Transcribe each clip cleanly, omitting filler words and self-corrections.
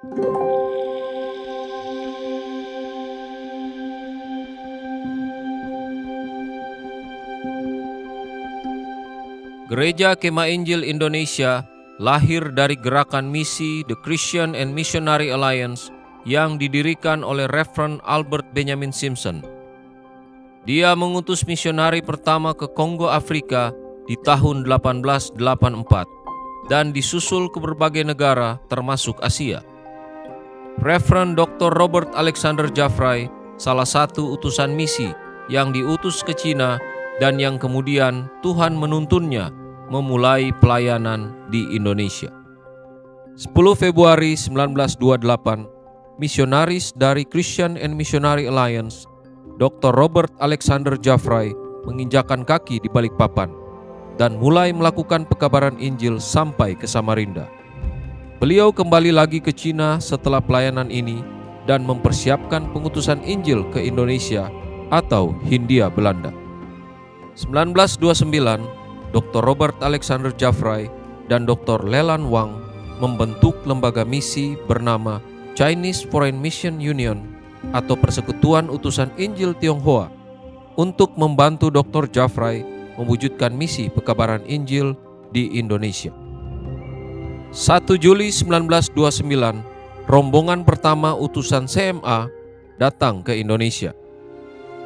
Gereja Kemah Injil Indonesia lahir dari gerakan misi The Christian and Missionary Alliance yang didirikan oleh Reverend Albert Benjamin Simpson. Dia mengutus misionari pertama ke Kongo, Afrika di tahun 1884 dan disusul ke berbagai negara termasuk Asia. Reverend Dr. Robert Alexander Jaffray, salah satu utusan misi yang diutus ke Cina dan yang kemudian Tuhan menuntunnya memulai pelayanan di Indonesia. 10 Februari 1928, misionaris dari Christian and Missionary Alliance, Dr. Robert Alexander Jaffray menginjakan kaki di Balikpapan dan mulai melakukan pekabaran Injil sampai ke Samarinda. Beliau kembali lagi ke Cina setelah pelayanan ini dan mempersiapkan pengutusan Injil ke Indonesia atau Hindia Belanda. 1929, Dr. Robert Alexander Jaffray dan Dr. Leland Wang membentuk lembaga misi bernama Chinese Foreign Mission Union atau Persekutuan Utusan Injil Tionghoa untuk membantu Dr. Jaffray mewujudkan misi pekabaran Injil di Indonesia. 1 Juli 1929, rombongan pertama utusan CMA datang ke Indonesia.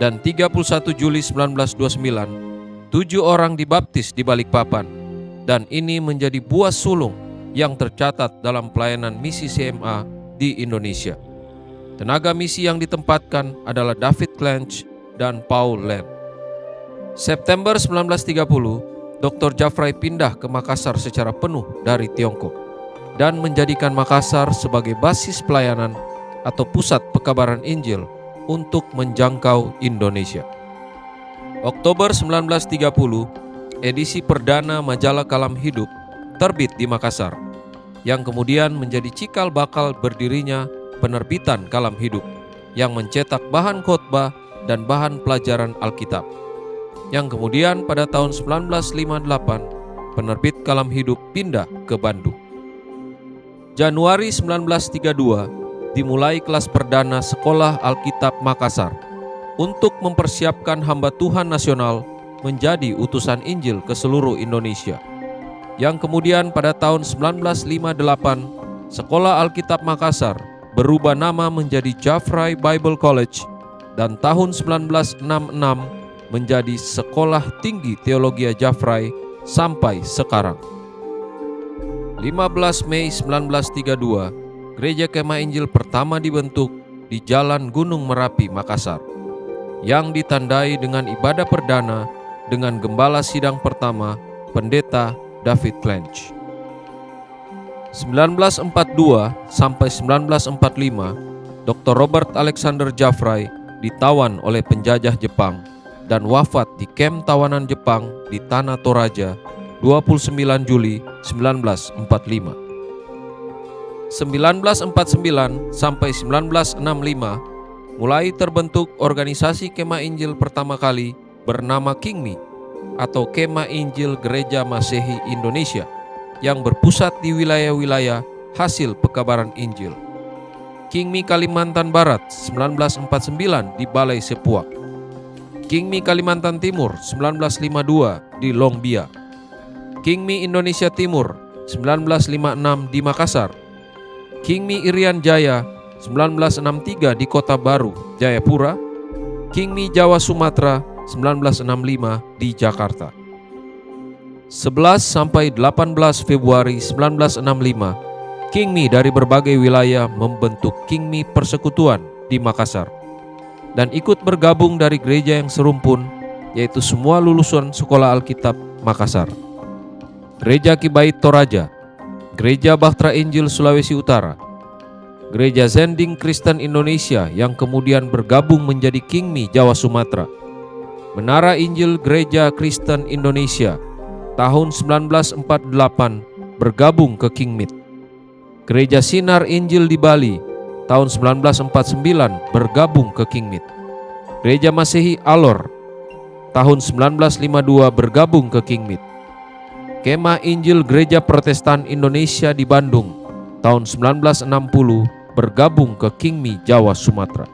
Dan 31 Juli 1929, 7 orang dibaptis di Balikpapan, dan ini menjadi buah sulung yang tercatat dalam pelayanan misi CMA di Indonesia. Tenaga misi yang ditempatkan adalah David Clench dan Paul Len. September 1930, Dr. Jaffray pindah ke Makassar secara penuh dari Tiongkok dan menjadikan Makassar sebagai basis pelayanan atau pusat pekabaran Injil untuk menjangkau Indonesia. Oktober 1930, edisi perdana majalah Kalam Hidup terbit di Makassar, yang kemudian menjadi cikal bakal berdirinya penerbitan Kalam Hidup, yang mencetak bahan khotbah dan bahan pelajaran Alkitab. Yang kemudian pada tahun 1958, penerbit Kalam Hidup pindah ke Bandung. Januari 1932, dimulai kelas perdana Sekolah Alkitab Makassar untuk mempersiapkan hamba Tuhan nasional menjadi utusan Injil ke seluruh Indonesia. Yang kemudian pada tahun 1958, Sekolah Alkitab Makassar berubah nama menjadi Jaffray Bible College dan tahun 1966 menjadi Sekolah Tinggi Teologi Jaffray sampai sekarang. 15 Mei 1932, Gereja Kemah Injil pertama dibentuk di Jalan Gunung Merapi, Makassar, yang ditandai dengan ibadah perdana dengan gembala sidang pertama, Pendeta David Clench. 1942 sampai 1945, Dr. Robert Alexander Jaffray ditawan oleh penjajah Jepang dan wafat di kamp tawanan Jepang di Tanah Toraja 29 Juli 1945. 1949 sampai 1965 mulai terbentuk organisasi Kemah Injil pertama kali bernama KINGMI atau Kemah Injil Gereja Masehi Indonesia yang berpusat di wilayah-wilayah hasil pekabaran Injil. KINGMI Kalimantan Barat 1949 di Balai Sepuak, KINGMI Kalimantan Timur 1952 di Longbia, KINGMI Indonesia Timur 1956 di Makassar, KINGMI Irian Jaya 1963 di Kota Baru, Jayapura, KINGMI Jawa Sumatera 1965 di Jakarta. 11 sampai 18 Februari 1965, KINGMI dari berbagai wilayah membentuk KINGMI Persekutuan di Makassar dan ikut bergabung dari gereja yang serumpun, yaitu semua lulusan Sekolah Alkitab Makassar, Gereja Kibait Toraja, Gereja Bahtera Injil Sulawesi Utara, Gereja Zending Kristen Indonesia yang kemudian bergabung menjadi KINGMI Jawa Sumatera, Menara Injil Gereja Kristen Indonesia tahun 1948 bergabung ke KINGMIT, Gereja Sinar Injil di Bali tahun 1949 bergabung ke KINGMIT, Gereja Masehi Alor tahun 1952 bergabung ke KINGMIT, Kemah Injil Gereja Protestan Indonesia di Bandung tahun 1960 bergabung ke Kingmi Jawa Sumatera.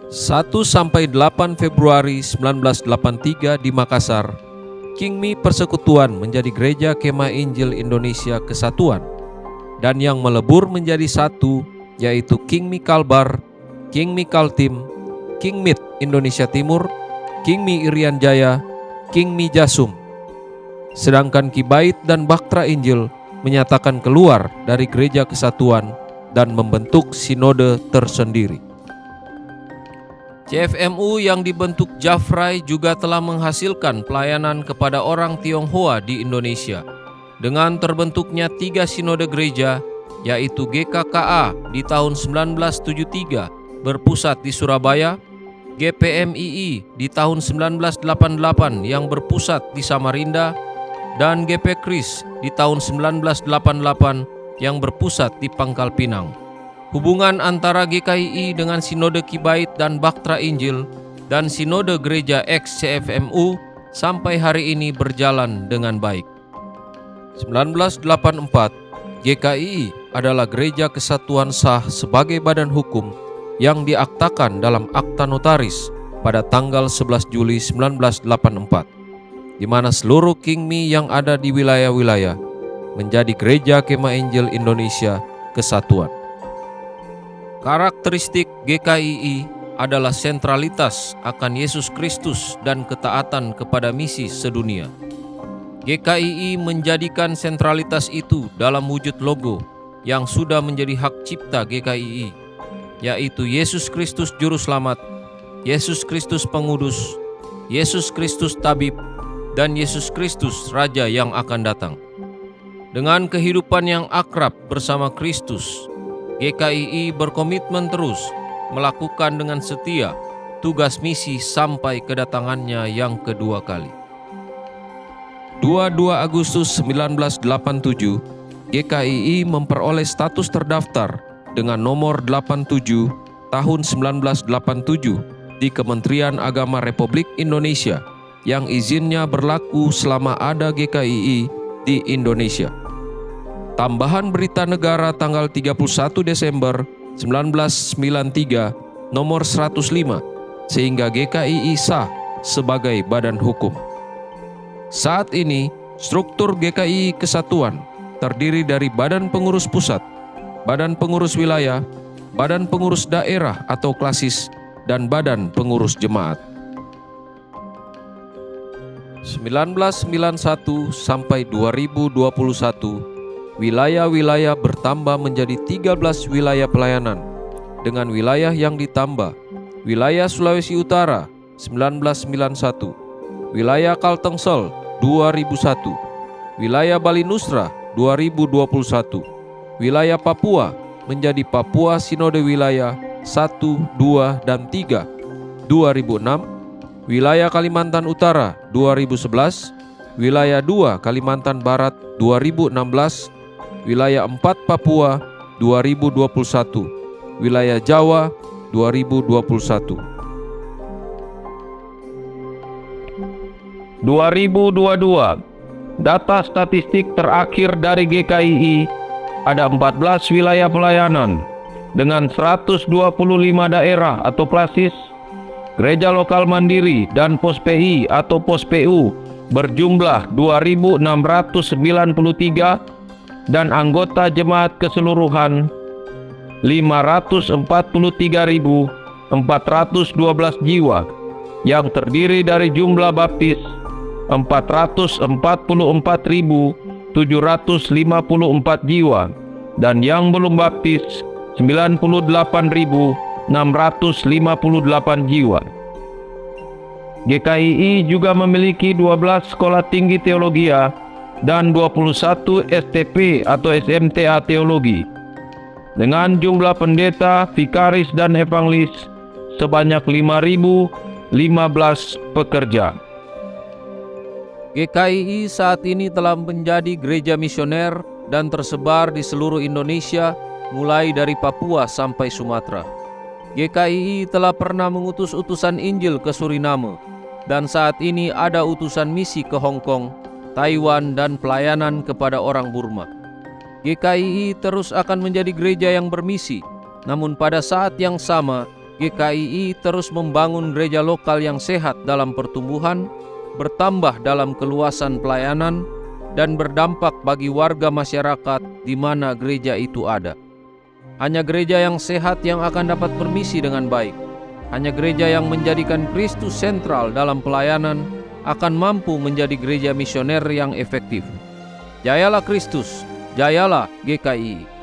1-8 Februari 1983 di Makassar, Kingmi Persekutuan menjadi Gereja Kemah Injil Indonesia Kesatuan, dan yang melebur menjadi satu yaitu Kingmi Kalbar, Kingmi Kaltim, Kingmit Indonesia Timur, Kingmi Irian Jaya, Kingmi Jasum. Sedangkan Kibait dan Baktra Injil menyatakan keluar dari Gereja Kesatuan dan membentuk sinode tersendiri. CFMU yang dibentuk Jafrai juga telah menghasilkan pelayanan kepada orang Tionghoa di Indonesia dengan terbentuknya 3 sinode gereja, yaitu GKKA di tahun 1973 berpusat di Surabaya, GPMII di tahun 1988 yang berpusat di Samarinda, dan GP Kris di tahun 1988 yang berpusat di Pangkal Pinang. Hubungan antara GKII dengan Sinode Kibait dan Baktra Injil dan Sinode Gereja ex-CFMU sampai hari ini berjalan dengan baik. 1984, GKII adalah Gereja Kesatuan sah sebagai badan hukum yang diaktakan dalam akta notaris pada tanggal 11 Juli 1984. di mana seluruh Kingmi yang ada di wilayah-wilayah menjadi Gereja Kemah Injil Indonesia Kesatuan. Karakteristik GKII adalah sentralitas akan Yesus Kristus dan ketaatan kepada misi sedunia. GKII menjadikan sentralitas itu dalam wujud logo yang sudah menjadi hak cipta GKII, yaitu Yesus Kristus Juru Selamat, Yesus Kristus Pengudus, Yesus Kristus Tabib, dan Yesus Kristus Raja yang akan datang. Dengan kehidupan yang akrab bersama Kristus, GKII berkomitmen terus melakukan dengan setia tugas misi sampai kedatangannya yang kedua kali. 22 Agustus 1987, GKII memperoleh status terdaftar dengan nomor 87 tahun 1987 di Kementerian Agama Republik Indonesia yang izinnya berlaku selama ada GKII di Indonesia. Tambahan Berita Negara tanggal 31 Desember 1993 nomor 105 sehingga GKII sah sebagai badan hukum. Saat ini, struktur GKII Kesatuan terdiri dari Badan Pengurus Pusat, Badan Pengurus Wilayah, Badan Pengurus Daerah atau Klasis, dan Badan Pengurus Jemaat. 1991 sampai 2021, wilayah-wilayah bertambah menjadi 13 wilayah pelayanan dengan wilayah yang ditambah: wilayah Sulawesi Utara 1991, wilayah Kaltengsel 2001, wilayah Bali Nusra 2021, wilayah Papua menjadi Papua Sinode Wilayah 1, 2, dan 3 2006, wilayah Kalimantan Utara 2011, wilayah 2 Kalimantan Barat 2016, wilayah 4 Papua 2021, wilayah Jawa 2021. 2022, data statistik terakhir dari GKII, ada 14 wilayah pelayanan dengan 125 daerah atau klasis, gereja lokal mandiri dan pos PI atau pos PU berjumlah 2.693 dan anggota jemaat keseluruhan 543.412 jiwa yang terdiri dari jumlah baptis 444.754 jiwa dan yang belum baptis 98.658 jiwa. GKII juga memiliki 12 sekolah tinggi teologia dan 21 STP atau SMTA teologi dengan jumlah pendeta, vikaris, dan evangelis sebanyak 5.015 pekerja. GKII saat ini telah menjadi gereja misioner dan tersebar di seluruh Indonesia mulai dari Papua sampai Sumatera. GKII telah pernah mengutus utusan Injil ke Suriname dan saat ini ada utusan misi ke Hong Kong, Taiwan, dan pelayanan kepada orang Burma. GKII terus akan menjadi gereja yang bermisi. Namun pada saat yang sama, GKII terus membangun gereja lokal yang sehat dalam pertumbuhan, bertambah dalam keluasan pelayanan, dan berdampak bagi warga masyarakat di mana gereja itu ada. Hanya gereja yang sehat yang akan dapat bermisi dengan baik. Hanya gereja yang menjadikan Kristus sentral dalam pelayanan akan mampu menjadi gereja misioner yang efektif. Jayalah Kristus, jayalah GKII.